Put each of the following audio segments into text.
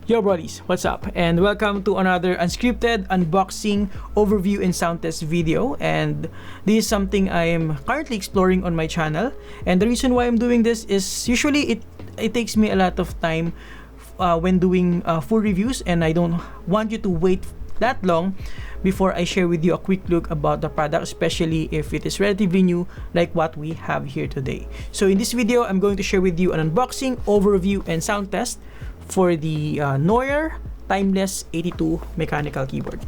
Yo brodies, what's up? And welcome to another unscripted unboxing, overview, and sound test video. And this is something I am currently exploring on my channel. And the reason why I'm doing this is usually it takes me a lot of time when doing full reviews, and I don't want you to wait that long before I share with you a quick look about the product, especially if it is relatively new like what we have here today. So in this video, I'm going to share with you an unboxing, overview, and sound test for the Noir Timeless82 mechanical keyboard.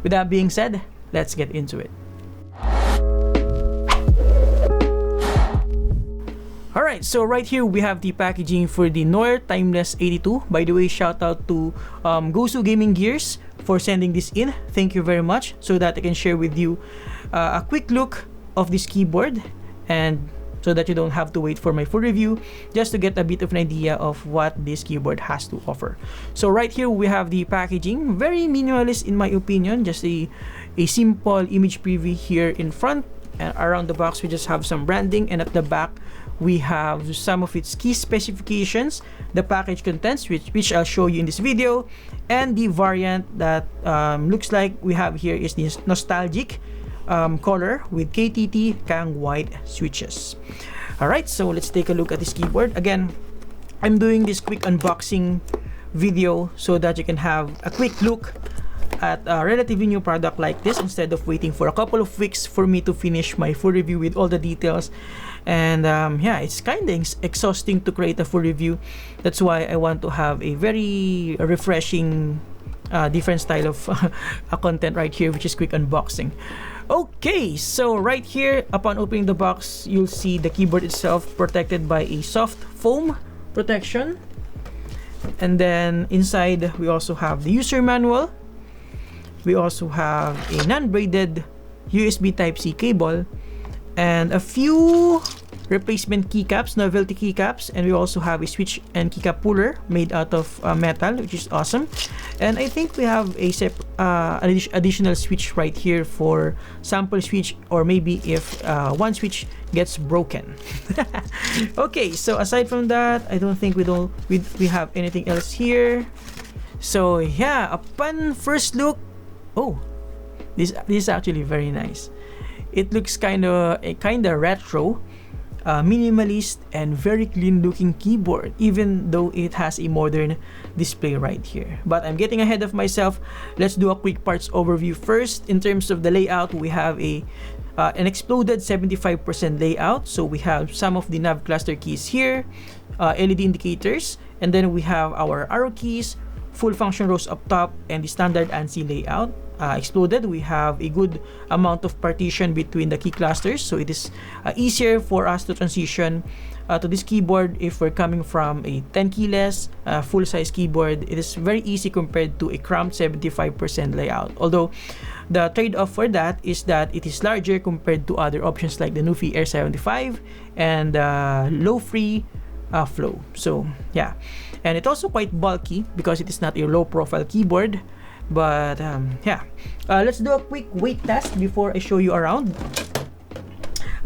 With that being said, let's get into it. Alright, so right here we have the packaging for the Noir Timeless82. By the way, shout out to Gosu Gaming Gears for sending this in. Thank you very much, so that I can share with you a quick look of this keyboard, and so that you don't have to wait for my full review, just to get a bit of an idea of what this keyboard has to offer. So right here we have the packaging, very minimalist in my opinion, just a simple image preview here in front, and around the box we just have some branding, and at the back we have some of its key specifications, the package contents, which I'll show you in this video, and the variant that looks like we have here is this nostalgic color with KTT Kang white switches. Alright, so let's take a look at this keyboard. Again, I'm doing this quick unboxing video so that you can have a quick look at a relatively new product like this, instead of waiting for a couple of weeks for me to finish my full review with all the details. And yeah, it's kind of exhausting to create a full review. That's why I want to have a very refreshing different style of content right here, which is quick unboxing. Okay, so right here, upon opening the box, you'll see the keyboard itself protected by a soft foam protection. And then inside we also have the user manual. We also have a non-braided USB Type-C cable and a few replacement keycaps, novelty keycaps, and we also have a switch and keycap puller made out of metal, which is awesome. And I think we have a additional switch right here for sample switch, or maybe if one switch gets broken. Okay, so aside from that, I don't think we have anything else here. So yeah, upon first look, oh, this is actually very nice. It looks kind of retro, minimalist, and very clean looking keyboard, even though it has a modern display right here. But I'm getting ahead of myself. Let's do a quick parts overview first. In terms of the layout, we have an exploded 75% layout. So we have some of the nav cluster keys here, LED indicators, and then we have our arrow keys, full function rows up top, and the standard ANSI layout. Exploded, we have a good amount of partition between the key clusters, so it is easier for us to transition to this keyboard if we're coming from a 10 keyless full-size keyboard. It is very easy compared to a cramped 75% layout, although the trade-off for that is that it is larger compared to other options like the Nufy Air 75 and low free flow. So yeah, and it's also quite bulky because it is not a low-profile keyboard. But yeah, let's do a quick weight test before I show you around.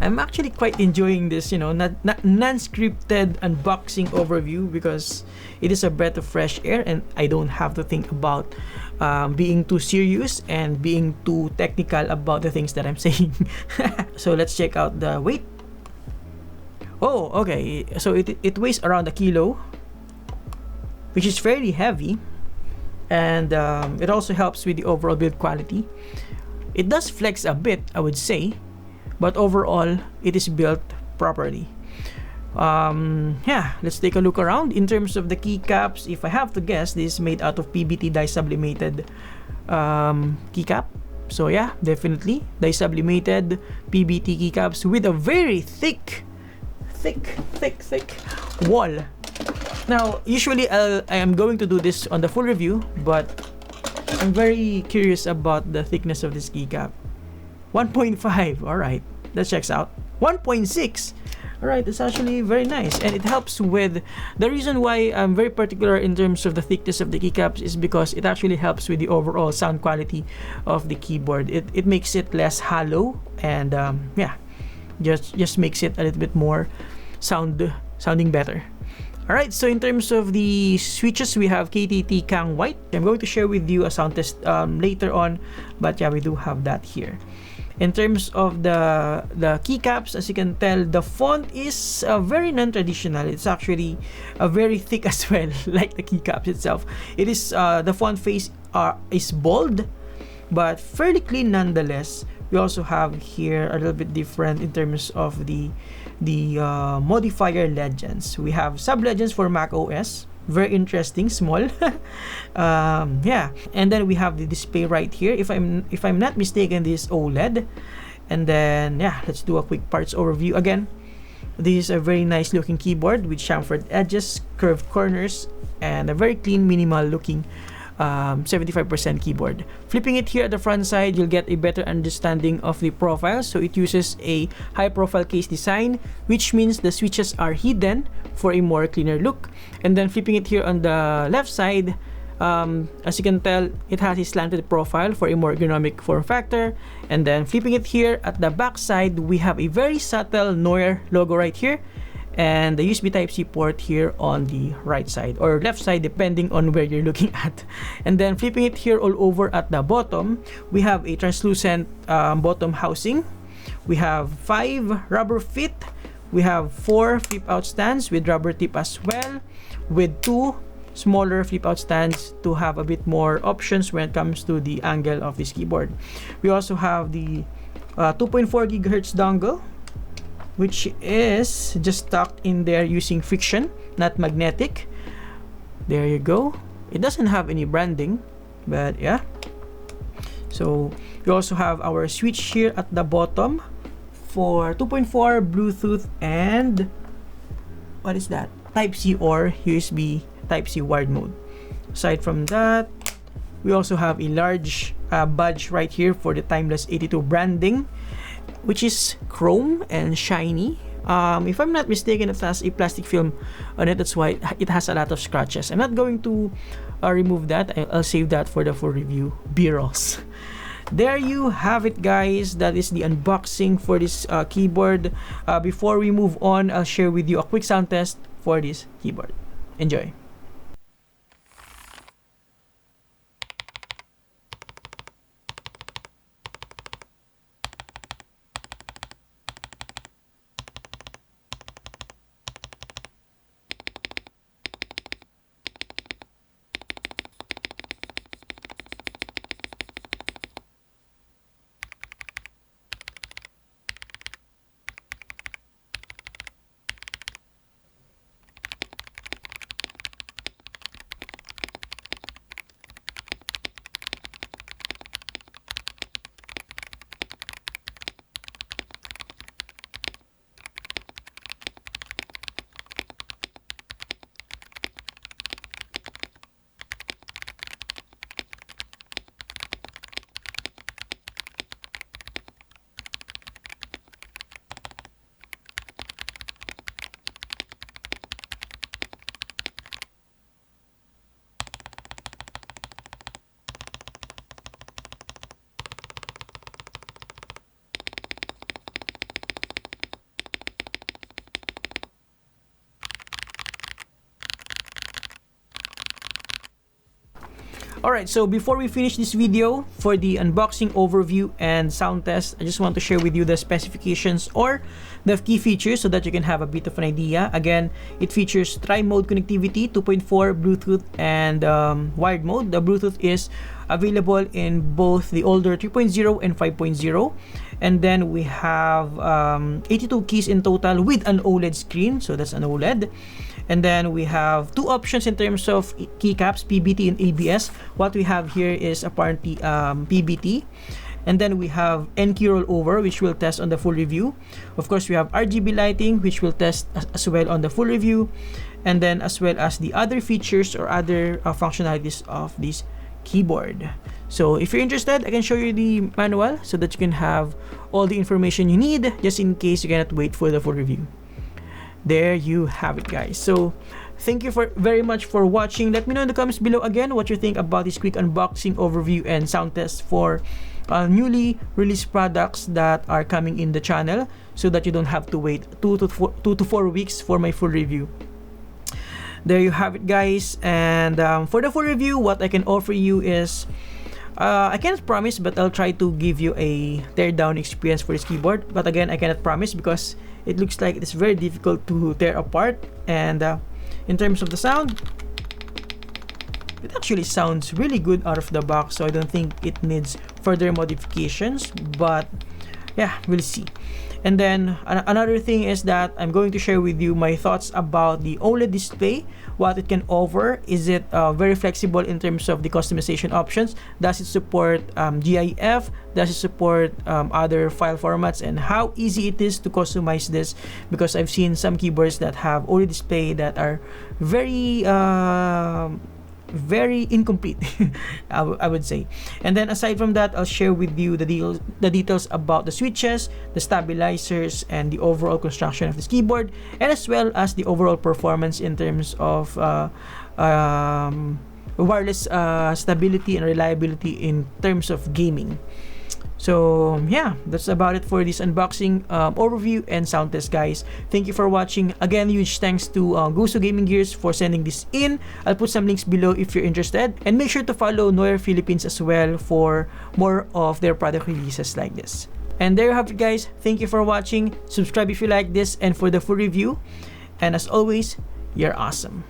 I'm actually quite enjoying this, non-scripted unboxing overview, because it is a breath of fresh air and I don't have to think about being too serious and being too technical about the things that I'm saying. So let's check out the weight. Oh, okay, so it weighs around a kilo, which is fairly heavy. And it also helps with the overall build quality. It does flex a bit, I would say, but overall it is built properly. Yeah, let's take a look around. In terms of the keycaps, if I have to guess, this is made out of PBT dye sublimated keycap. So yeah, definitely dye sublimated PBT keycaps with a very thick wall. Now, usually I am going to do this on the full review, but I'm very curious about the thickness of this keycap. 1.5, alright, that checks out. 1.6, alright, it's actually very nice, and it helps with the reason why I'm very particular in terms of the thickness of the keycaps is because it actually helps with the overall sound quality of the keyboard. It makes it less hollow, and yeah, just makes it a little bit more sounding better. Alright, so in terms of the switches, we have KTT Kang White. I'm going to share with you a sound test later on, but yeah, we do have that here. In terms of the keycaps, as you can tell, the font is very non-traditional. It's actually very thick as well, like the keycaps itself. It is the font face is bold, but fairly clean nonetheless. We also have here a little bit different in terms of the modifier legends. We have sub legends for Mac OS, very interesting, small. Yeah, and then we have the display right here. If I'm not mistaken, this OLED. And then yeah, let's do a quick parts overview again. This is a very nice looking keyboard with chamfered edges, curved corners, and a very clean, minimal looking 75% keyboard. Flipping it here at the front side, you'll get a better understanding of the profile. So it uses a high profile case design, which means the switches are hidden for a more cleaner look. And then flipping it here on the left side, as you can tell, it has a slanted profile for a more ergonomic form factor. And then flipping it here at the back side, we have a very subtle Noir logo right here, and the USB Type-C port here on the right side or left side, depending on where you're looking at. And then flipping it here all over at the bottom, we have a translucent bottom housing. We have 5 rubber feet. We have 4 flip-out stands with rubber tip as well, with 2 smaller flip-out stands to have a bit more options when it comes to the angle of this keyboard. We also have the 2.4 GHz dongle, which is just stuck in there using friction, not magnetic. There you go. It doesn't have any branding, but yeah. So we also have our switch here at the bottom for 2.4 Bluetooth and what is that? Type-C or USB Type-C wired mode. Aside from that, we also have a large badge right here for the Timeless82 branding, which is chrome and shiny. If I'm not mistaken, it has a plastic film on it. That's why it has a lot of scratches. I'm not going to remove that. I'll save that for the full review B-rolls. There you have it, guys. That is the unboxing for this keyboard. Before we move on, I'll share with you a quick sound test for this keyboard. Enjoy. Alright, so before we finish this video, for the unboxing overview and sound test, I just want to share with you the specifications or the key features so that you can have a bit of an idea. Again, it features tri-mode connectivity, 2.4 Bluetooth and wired mode. The Bluetooth is available in both the older 3.0 and 5.0. And then we have 82 keys in total with an OLED screen, so that's an OLED. And then we have 2 options in terms of keycaps, PBT and ABS. What we have here is apparently PBT. And then we have NQ rollover, which we'll test on the full review. Of course, we have RGB lighting, which we'll test as well on the full review. And then as well as the other features or other functionalities of this keyboard. So if you're interested, I can show you the manual so that you can have all the information you need, just in case you cannot wait for the full review. There you have it, guys. So thank you very much for watching. Let me know in the comments below again what you think about this quick unboxing overview and sound test for newly released products that are coming in the channel, so that you don't have to wait 2 to 4 weeks for my full review. there you have it, guys. And for the full review, what I can offer you is I cannot promise, but I'll try to give you a teardown experience for this keyboard. But again, I cannot promise because it looks like it's very difficult to tear apart. And in terms of the sound, it actually sounds really good out of the box, so I don't think it needs further modifications, but yeah, we'll see. And then another thing is that I'm going to share with you my thoughts about the OLED display, what it can offer. Is it very flexible in terms of the customization options? Does it support GIF? Does it support other file formats? And how easy it is to customize this, because I've seen some keyboards that have OLED display that are very incomplete, I would say. And then aside from that, I'll share with you the details about the switches, the stabilizers, and the overall construction of this keyboard, and as well as the overall performance in terms of wireless stability and reliability in terms of gaming. So yeah, that's about it for this unboxing, overview, and sound test, guys. Thank you for watching. Again, huge thanks to Gusto Gaming Gears for sending this in. I'll put some links below if you're interested, and make sure to follow Noir Philippines as well for more of their product releases like this. And there you have it, guys. Thank you for watching. Subscribe if you like this and for the full review. And as always, you're awesome.